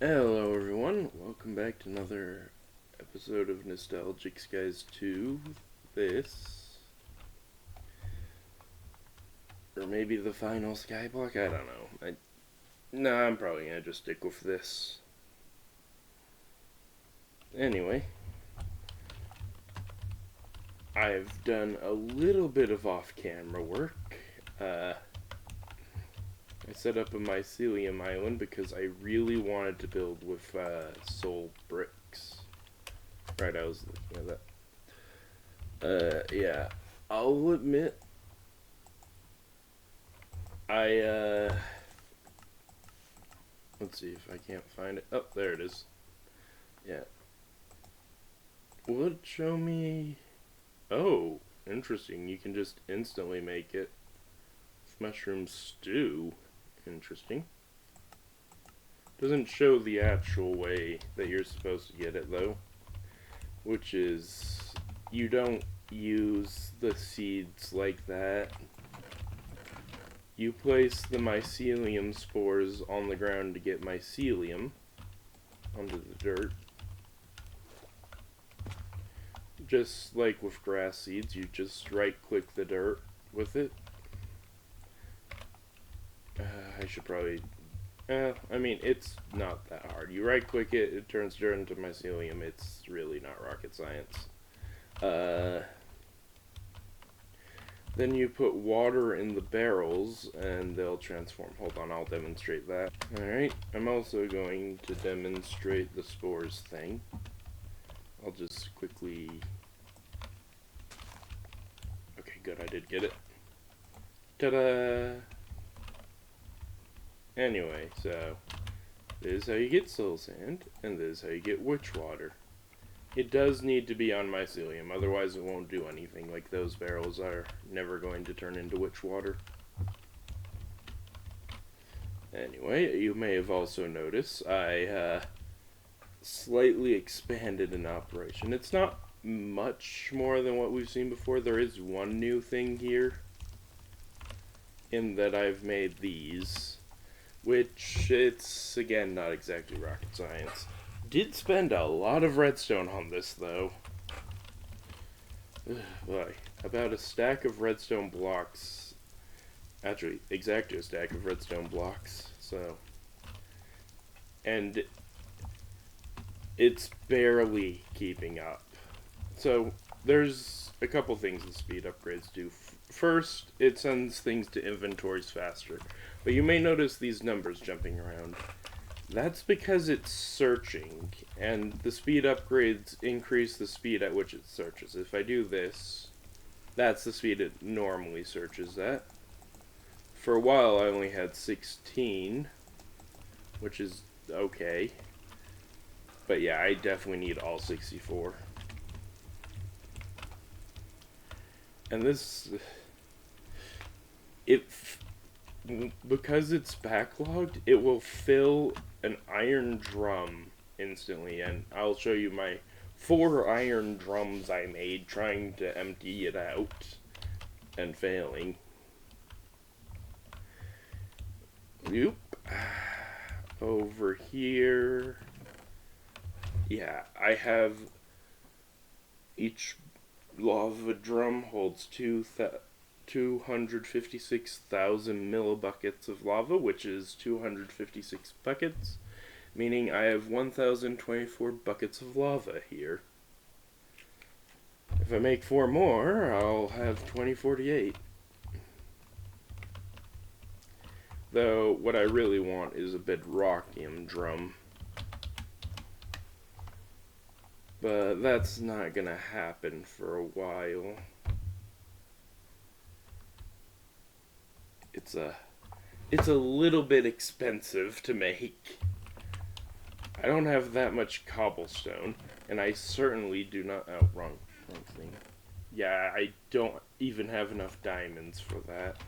Hello everyone, welcome back to another episode of Nostalgic Skies 2. This, or maybe the final Skyblock, I don't know. I'm probably gonna just stick with this. Anyway, I've done a little bit of off-camera work. I set up a mycelium island because I really wanted to build with soul bricks. Right, I was looking at that. Yeah. I'll admit, let's see if I can't find it. Oh, there it is. Yeah. Will it show me? Oh, interesting. You can just instantly make it. Mushroom stew. Interesting. Doesn't show the actual way that you're supposed to get it, though. Which is, you don't use the seeds like that. You place the mycelium spores on the ground to get mycelium onto the dirt. Just like with grass seeds, you just right-click the dirt with it. I should probably... I mean, it's not that hard. You right-click it, it turns dirt into mycelium. It's really not rocket science. Then you put water in the barrels, and they'll transform. Hold on, I'll demonstrate that. Alright, I'm also going to demonstrate the spores thing. I'll just quickly... Okay, good, I did get it. Ta-da! Anyway, so this is how you get soul sand, and this is how you get witch water. It does need to be on mycelium, otherwise it won't do anything. Like, those barrels are never going to turn into witch water. Anyway, you may have also noticed I slightly expanded an operation. It's not much more than what we've seen before. There is one new thing here, in that I've made these. Which, it's, again, not exactly rocket science. Did spend a lot of redstone on this, though. Boy, about a stack of redstone blocks. Actually, exactly a stack of redstone blocks, so. And it's barely keeping up. So, there's a couple things the speed upgrades do. First, it sends things to inventories faster. But you may notice these numbers jumping around. That's because it's searching, and the speed upgrades increase the speed at which it searches. If I do this, that's the speed it normally searches at. For a while I only had 16, which is okay. But yeah, I definitely need all 64. And this... because it's backlogged, it will fill an iron drum instantly, and I'll show you my 4 iron drums I made trying to empty it out and failing. Oop. Over here, yeah, I have each lava drum holds 256,000 millibuckets of lava, which is 256 buckets, meaning I have 1,024 buckets of lava here. If I make 4 more, I'll have 2048. Though, what I really want is a bedrockium drum. But that's not gonna happen for a while. It's a little bit expensive to make. I don't have that much cobblestone, and I certainly do not... Oh, wrong thing. Yeah, I don't even have enough diamonds for that.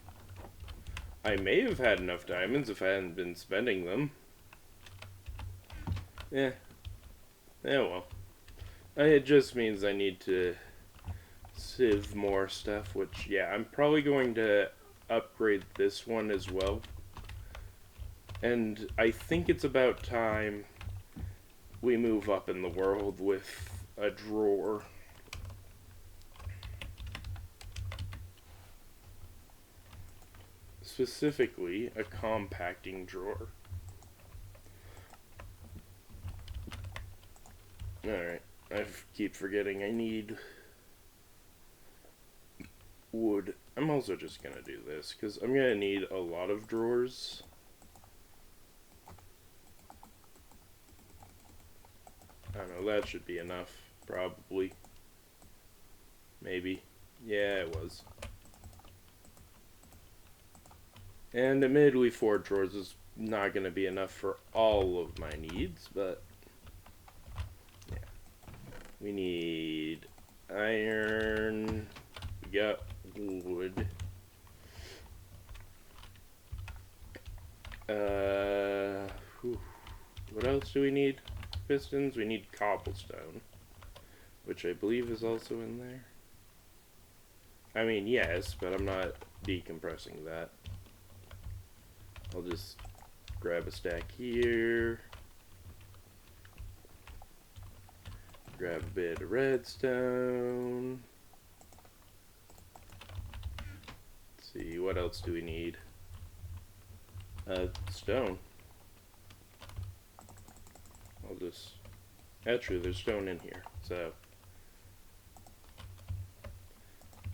I may have had enough diamonds if I hadn't been spending them. Yeah. Yeah, well. It just means I need to sieve more stuff, which, yeah, I'm probably going to upgrade this one as well. And I think it's about time we move up in the world with a drawer. Specifically, a compacting drawer. Alright, I keep forgetting I need wood. I'm also just gonna do this, because I'm gonna need a lot of drawers. I don't know, that should be enough, probably. Maybe. Yeah, it was. And admittedly, 4 drawers is not going to be enough for all of my needs, but yeah. We need iron, we got wood. What else do we need? Pistons, we need cobblestone, which I believe is also in there. I mean, yes, but I'm not decompressing that. I'll just grab a stack here. Grab a bit of redstone. Let's see, what else do we need? Stone. I'll just... Actually, there's stone in here, so...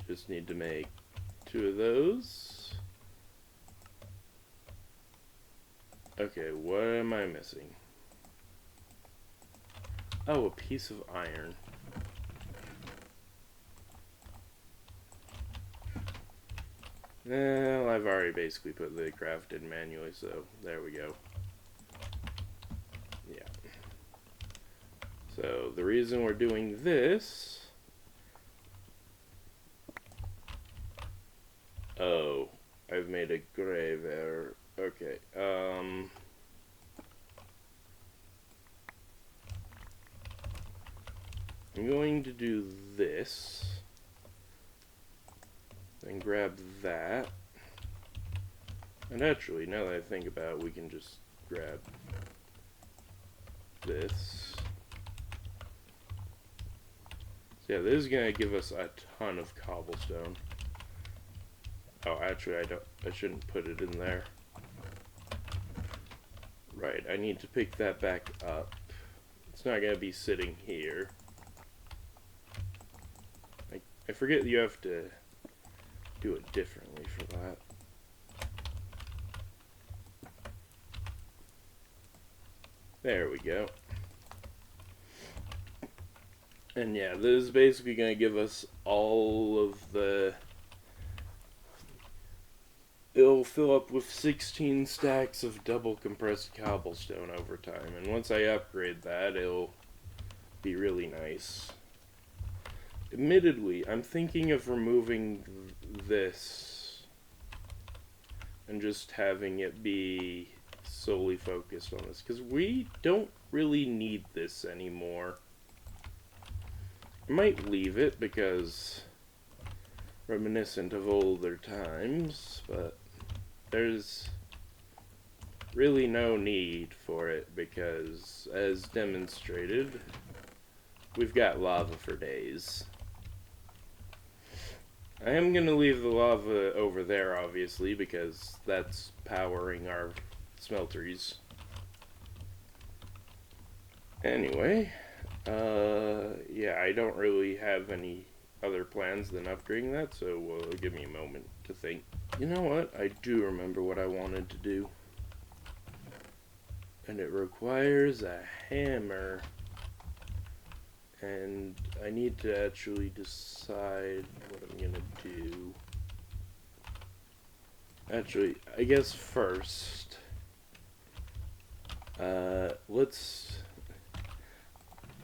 Just need to make 2 of those. Okay, what am I missing? Oh, a piece of iron. Well, I've already basically put the craft in manually, so there we go. Yeah. So, the reason we're doing this... Oh, I've made a grave error. Okay, I'm going to do this, then grab that, and actually, now that I think about it, we can just grab this. So yeah, this is going to give us a ton of cobblestone. Oh, actually, I shouldn't put it in there. Right, I need to pick that back up. It's not going to be sitting here. I forget you have to do it differently for that. There we go. And yeah, this is basically going to give us all of the... It'll fill up with 16 stacks of double compressed cobblestone over time. And once I upgrade that, it'll be really nice. Admittedly, I'm thinking of removing this and just having it be solely focused on this, because we don't really need this anymore. I might leave it because reminiscent of older times, but there's really no need for it because, as demonstrated, we've got lava for days. I am going to leave the lava over there, obviously, because that's powering our smelteries. Anyway, yeah, I don't really have any other plans than upgrading that, so give me a moment to think. You know what? I do remember what I wanted to do. And it requires a hammer. And I need to actually decide what I'm gonna do. Actually, I guess first,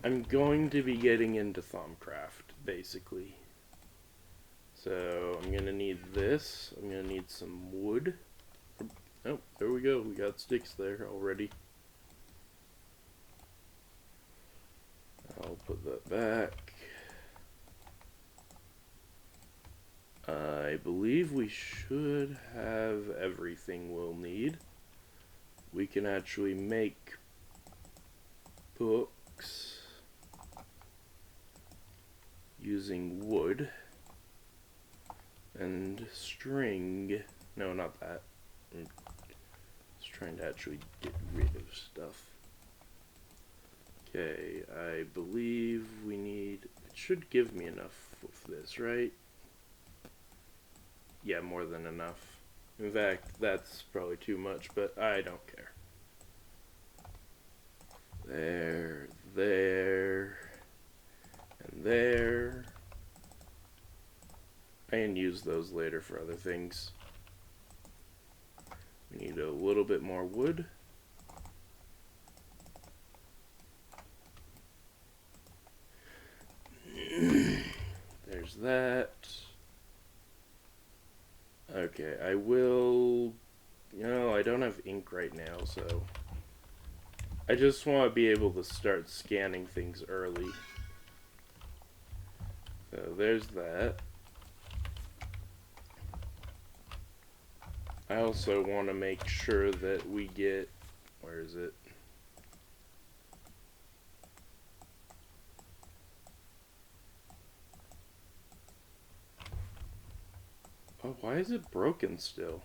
I'm going to be getting into Thuamcraft, basically. So, I'm gonna need this, I'm gonna need some wood. Oh, there we go, we got sticks there already. I'll put that back. I believe we should have everything we'll need. We can actually hooks using wood and string. No, not that. I'm just trying to actually get rid of stuff. Okay, I believe we need... It should give me enough of this, right? Yeah, more than enough. In fact, that's probably too much, but I don't care. There, there, and there. I can use those later for other things. We need a little bit more wood. There's that. Okay, I will... You know, I don't have ink right now, so... I just want to be able to start scanning things early. So there's that. I also want to make sure that we get... Where is it? Oh, why is it broken still?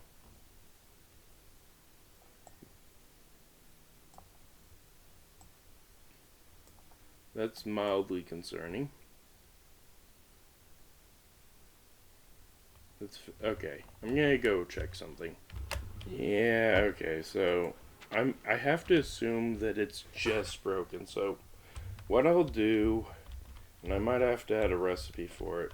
That's mildly concerning. Okay, I'm gonna go check something. Yeah, okay, so I have to assume that it's just broken. So what I'll do, and I might have to add a recipe for it,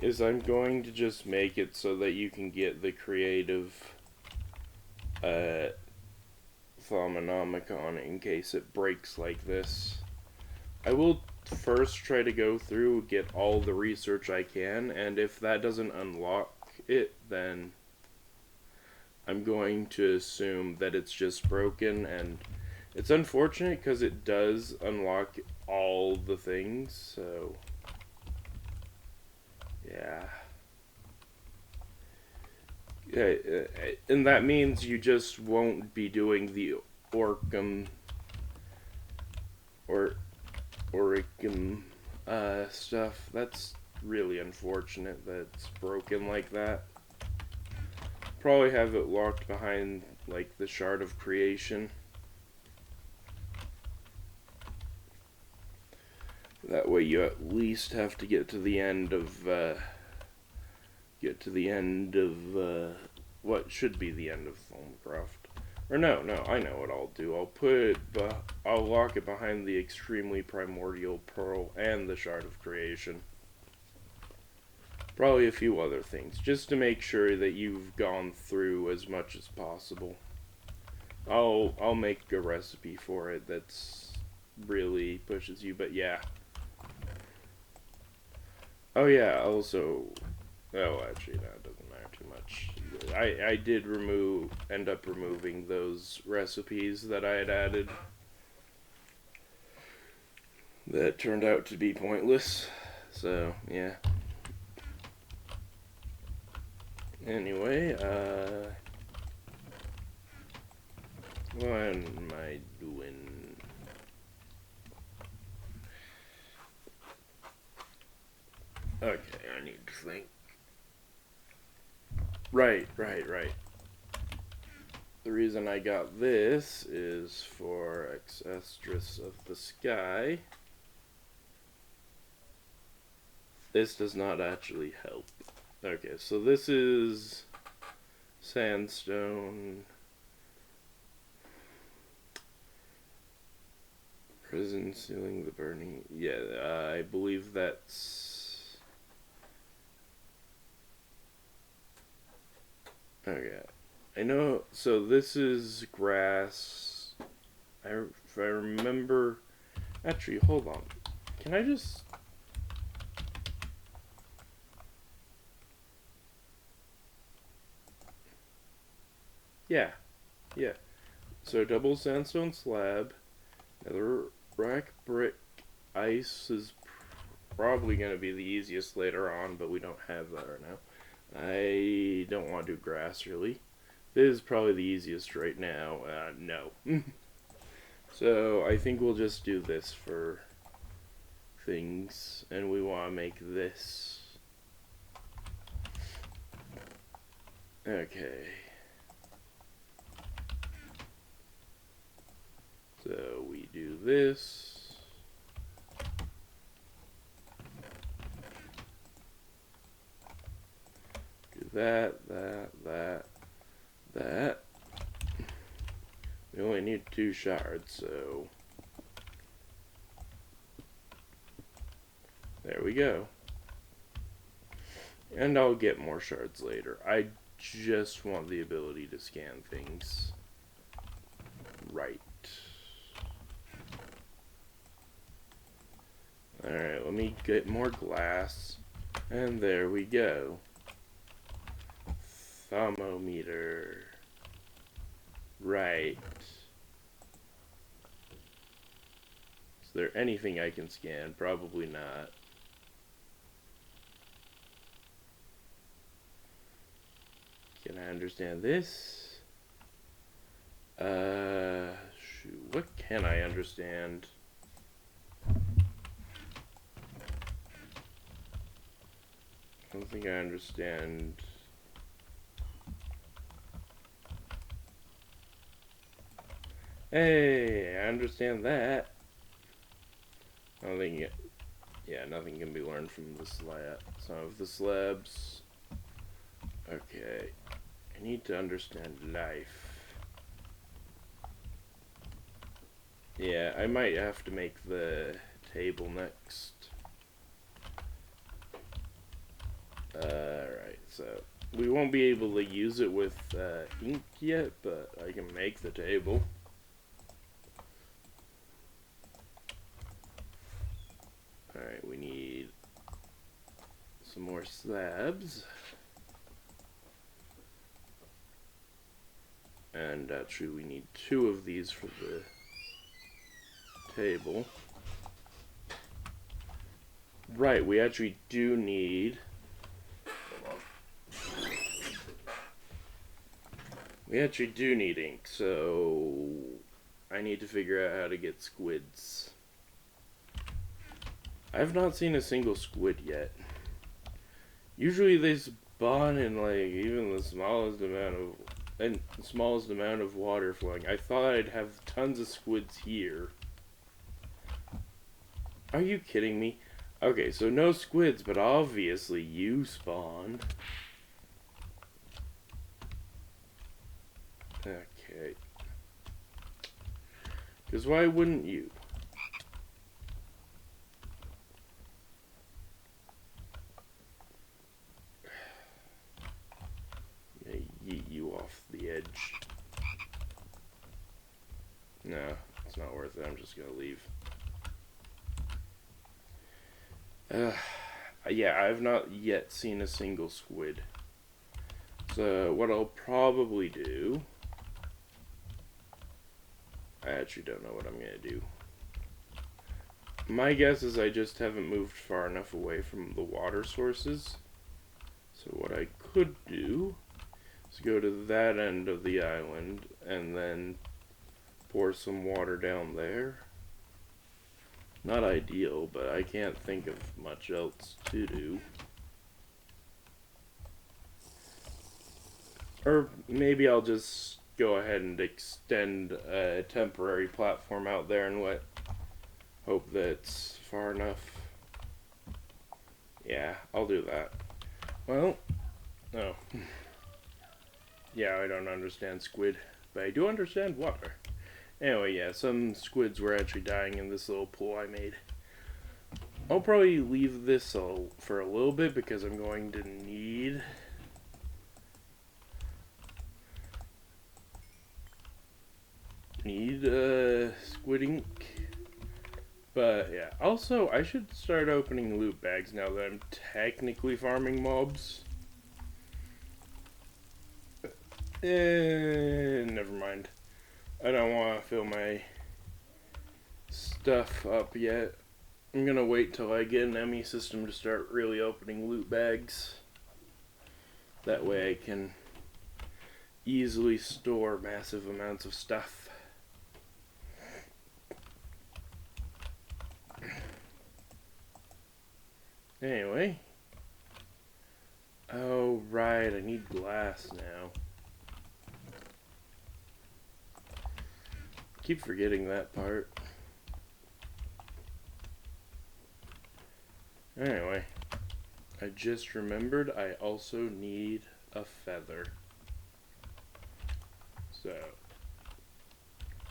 is I'm going to just make it so that you can get the creative Thuamcraft in case it breaks like this. I will first try to go through, get all the research I can, and if that doesn't unlock it, then I'm going to assume that it's just broken. And it's unfortunate because it does unlock all the things, so yeah. And that means you just won't be doing the Oricum stuff. That's really unfortunate that it's broken like that. Probably have it locked behind like the Shard of Creation. That way you at least have to get to the end of what should be the end of Thuamcraft. Or no, I know what I'll do. I'll lock it behind the extremely primordial pearl and the Shard of Creation. Probably a few other things, just to make sure that you've gone through as much as possible. I'll make a recipe for it that's really pushes you, but yeah. Oh yeah, also, oh actually that doesn't matter too much. I did end up removing those recipes that I had added. That turned out to be pointless. So, yeah. Anyway, what am I doing? Okay, I need to think. Right. The reason I got this is for Exestrus of the Sky. This does not actually help. Okay, so this is sandstone. Prison sealing the burning. Yeah, I believe that's... Okay. I know, so this is grass. If I remember... Actually, hold on. Can I just... Yeah. So double sandstone slab, netherrack brick, ice is probably going to be the easiest later on, but we don't have that right now. I don't want to do grass really. This is probably the easiest right now. No. So I think we'll just do this for things, and we want to make this. Okay. So we do this. Do that. We only need 2 shards, so there we go. And I'll get more shards later. I just want the ability to scan things right. Alright, let me get more glass. And there we go. Thermometer. Right. Is there anything I can scan? Probably not. Can I understand this? Shoot, what can I understand? I don't think I understand. Hey, I understand that. I don't think yeah, nothing can be learned from the slab. Some of the slabs. Okay. I need to understand life. Yeah, I might have to make the table next. Alright, so we won't be able to use it with ink yet, but I can make the table. Alright, we need some more slabs. And actually we need 2 of these for the table. Right, we actually do need... We actually do need ink, so I need to figure out how to get squids. I've not seen a single squid yet. Usually they spawn in like even the smallest amount of water flowing. I thought I'd have tons of squids here. Are you kidding me? Okay, so no squids, but obviously you spawned. Okay. Because why wouldn't you? Yeah, yeet you off the edge. No, it's not worth it. I'm just gonna leave. Yeah, I've not yet seen a single squid. So what I'll probably do... I actually don't know what I'm gonna do. My guess is I just haven't moved far enough away from the water sources. So what I could do is go to that end of the island and then pour some water down there. Not ideal, but I can't think of much else to do. Or maybe I'll just go ahead and extend a temporary platform out there and hope that it's far enough. Yeah, I'll do that. Well, no. Yeah, I don't understand squid, but I do understand water. Anyway, yeah, some squids were actually dying in this little pool I made. I'll probably leave this for a little bit because I'm going to need... squid ink. But yeah, also I should start opening loot bags now that I'm technically farming mobs. Never mind. I don't want to fill my stuff up yet. I'm gonna wait till I get an ME system to start really opening loot bags. That way I can easily store massive amounts of stuff. Anyway. Oh, right, I need glass now. Keep forgetting that part. Anyway, I just remembered I also need a feather. So,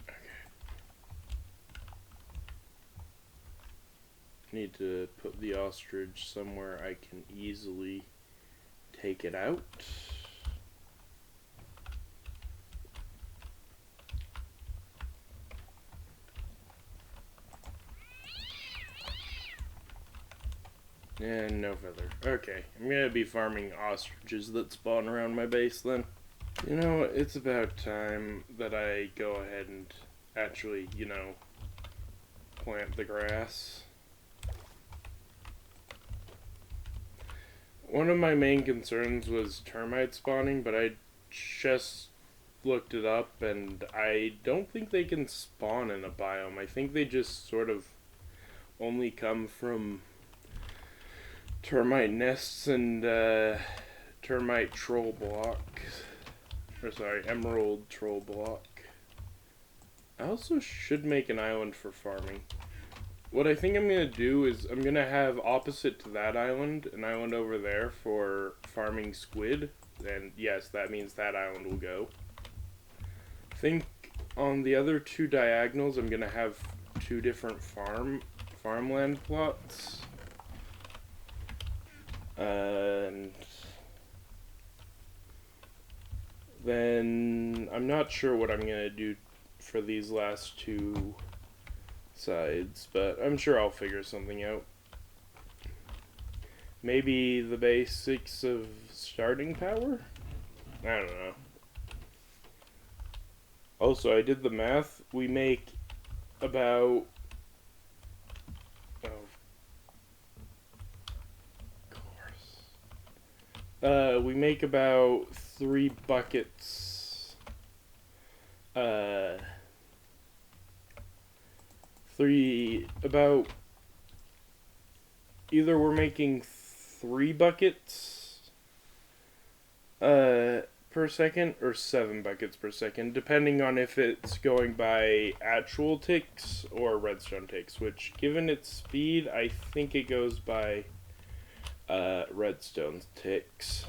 okay. Need to put the ostrich somewhere I can easily take it out. And no feather. Okay, I'm gonna be farming ostriches that spawn around my base then. You know, it's about time that I go ahead and actually, plant the grass. One of my main concerns was termite spawning, but I just looked it up and I don't think they can spawn in a biome. I think they just sort of only come from termite nests and termite troll blocks. Or sorry, emerald troll block. I also should make an island for farming. What I think I'm going to do is I'm going to have opposite to that island, an island over there for farming squid. And yes, that means that island will go. I think on the other two diagonals I'm going to have two different farmland plots. And then I'm not sure what I'm going to do for these last two sides, but I'm sure I'll figure something out. Maybe the basics of starting power? I don't know. Also, I did the math. We make about... we make about 3 buckets. Either we're making 3 buckets per second or 7 buckets per second, depending on if it's going by actual ticks or redstone ticks, which, given its speed, I think it goes by redstone ticks,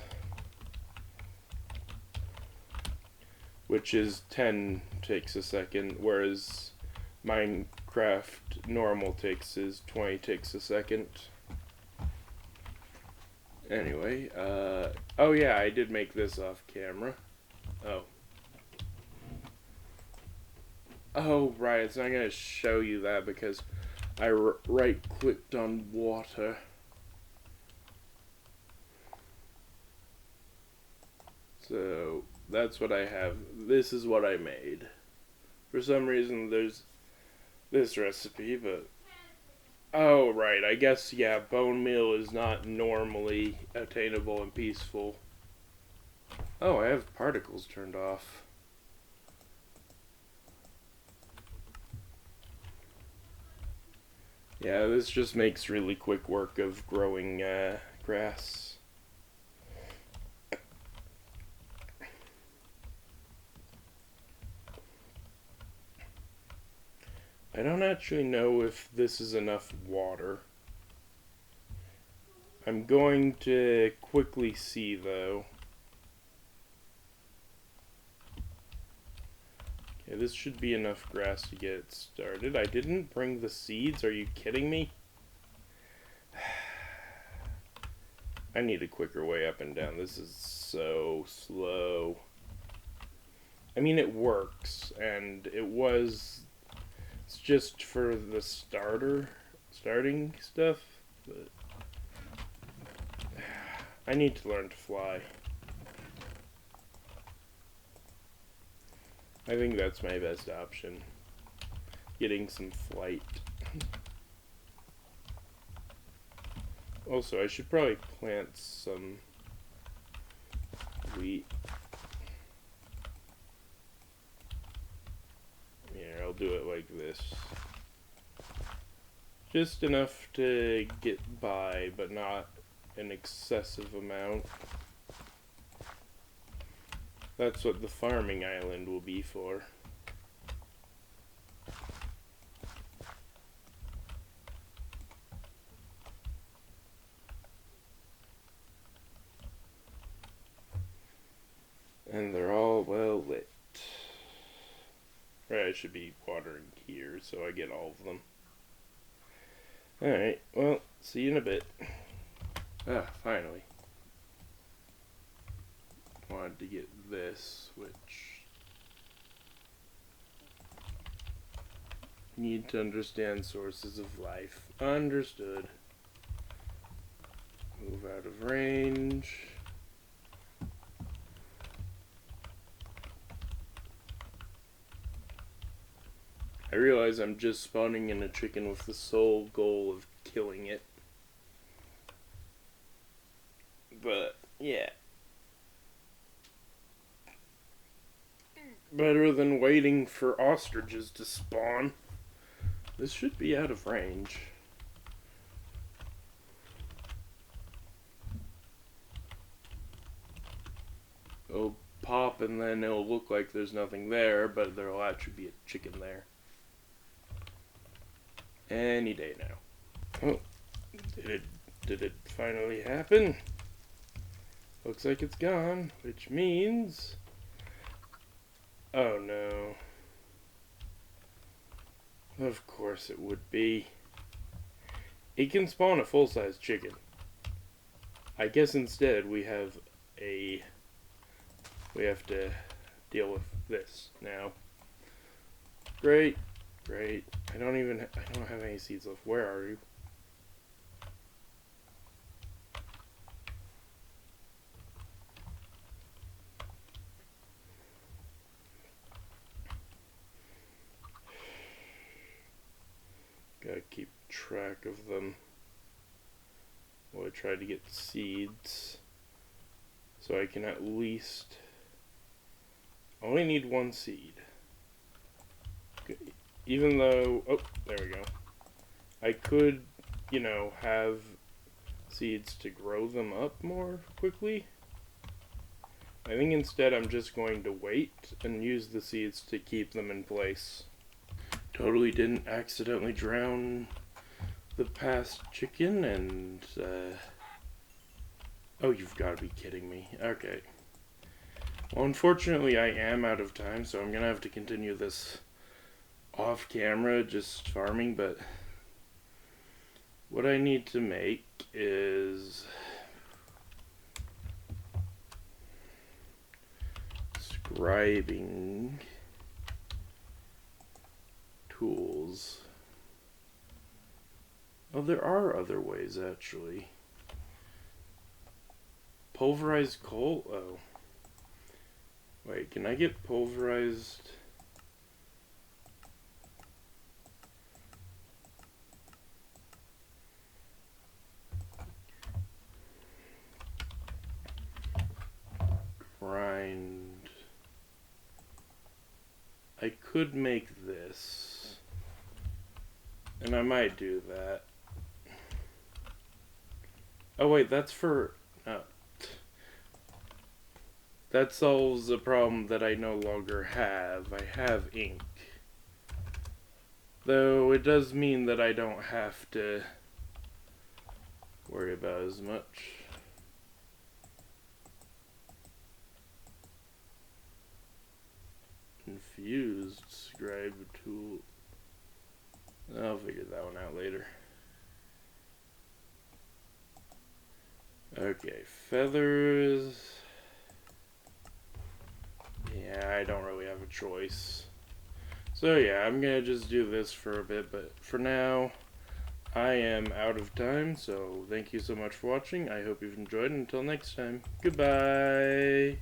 which is 10 ticks a second, whereas Minecraft normal ticks is 20 ticks a second. Anyway, oh yeah, I did make this off camera. Oh, right, it's not going to show you that because I right-clicked on water. So, that's what I have. This is what I made. For some reason, there's this recipe, but... Oh, right, I guess, yeah, bone meal is not normally attainable and peaceful. Oh, I have particles turned off. Yeah, this just makes really quick work of growing grass. I don't actually know if this is enough water. I'm going to quickly see, though. Okay, this should be enough grass to get it started. I didn't bring the seeds. Are you kidding me? I need a quicker way up and down. This is so slow. I mean, it works, and it's just for the starting stuff, but I need to learn to fly. I think that's my best option. Getting some flight. Also, I should probably plant some wheat. Here, I'll do it like this. Just enough to get by, but not an excessive amount. That's what the farming island will be for. And they're all well lit. Right, I should be watering here so I get all of them. Alright, well, see you in a bit. Ah, finally. Wanted to get this, which... Need to understand sources of life. Understood. Move out of range. I realize I'm just spawning in a chicken with the sole goal of killing it. But, yeah. Better than waiting for ostriches to spawn. This should be out of range. It'll pop and then it'll look like there's nothing there, but there'll actually be a chicken there. Any day now. Oh, did it finally happen? Looks like it's gone, which means... Oh no. Of course it would be. It can spawn a full-size chicken. I guess instead we have to deal with this now. Great. Great. I don't have any seeds left. Where are you? Gotta keep track of them. Well, I tried to get seeds so I can at least only need one seed. Even though, oh, there we go. I could, have seeds to grow them up more quickly. I think instead I'm just going to wait and use the seeds to keep them in place. Totally didn't accidentally drown the past chicken and, oh, you've got to be kidding me. Okay. Well, unfortunately I am out of time, so I'm gonna have to continue this off camera, just farming, but what I need to make is scribing tools. Oh, there are other ways actually. Pulverized coal? Oh. Wait, can I get pulverized? Grind. I could make this. And I might do that. Oh wait, that's for... that solves a problem that I no longer have. I have ink. Though it does mean that I don't have to worry about as much. Confused scribe tool. I'll figure that one out later. Okay, feathers. Yeah, I don't really have a choice. So yeah, I'm gonna just do this for a bit, but for now, I am out of time, so thank you so much for watching. I hope you've enjoyed, and until next time, goodbye!